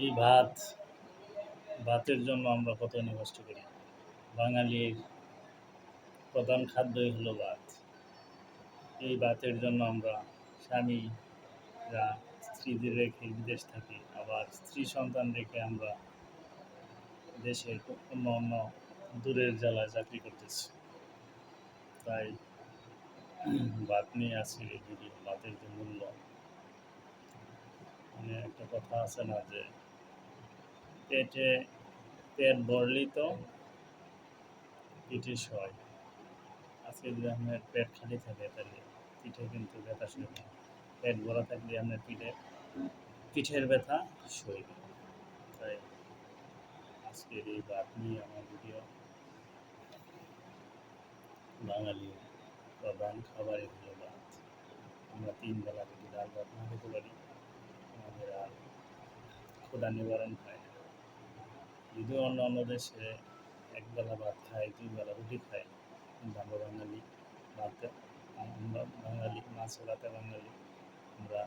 এই ভাতের জন্য আমরা কত কষ্ট করি। বাঙালির প্রধান খাদ্যই হলো ভাত। এই ভাতের জন্য আমরা স্বামীরা স্ত্রীদের রেখে বিদেশ থাকি, আবার স্ত্রী সন্তান রেখে আমরা দেশের অন্য অন্য দূরের জেলায় চাকরি করতেছি। তাই ভাত নিয়ে আজকের এই ভিডিও। ভাতের যে মূল্য, মানে একটা কথা আছে না যে পেট ভরলেই তো পিঠে সয়। আজকে যদি আপনার পেট খালি থাকে তাহলে পিঠে কিন্তু ব্যথা সইবে না। পেট ভরা থাকলে আপনার পিঠের ব্যথা সইবে। তাই আজকের এই ভাত নিয়ে আমার ভিডিও। বাঙালির প্রধান খাবারই হলো ভাত। আমরা ৩ বেলা যদি ডাল ভাত না খেতে পারি, আমাদের আর ক্ষুধা নিবারণ হয় না। যদিও অন্য অন্য দেশে একবেলা ভাত খায়, ২ বেলা রুটি খায়, কিন্তু আমরা বাঙালি মাছে ভাতে বাঙালি, আমরা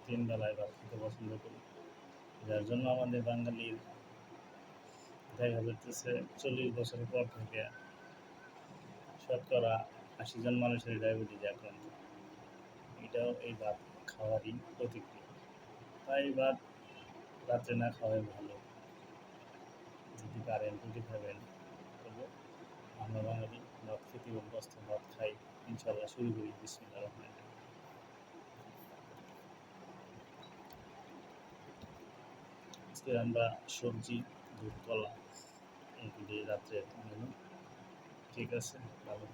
৩ বেলায় ভাত খেতে পছন্দ করি। যার জন্য আমাদের বাঙালির দেখা যাচ্ছে ৪০ বছরের পর থেকে শতকরা ৮০ জন মানুষের ডায়াবেটিস আক্রান্ত। এটাও এই ভাত খাওয়ারই প্রতিক্রিয়া। তাই ভাত রাত্রে না খাওয়াই ভালো। যদি পারেন রুটি খাবেন, তবু আমরা বাঙালি ভাত খেতে অভ্যস্ত। ভাত খাই, ইনশাল্লাহ। শুরু করি বিসমিল্লাহির রহমানির রহিম। আজকে আমরা সবজি, দুধ, কলা, এইগুলি রাত্রে মেনু। ঠিক আছে, ভালো।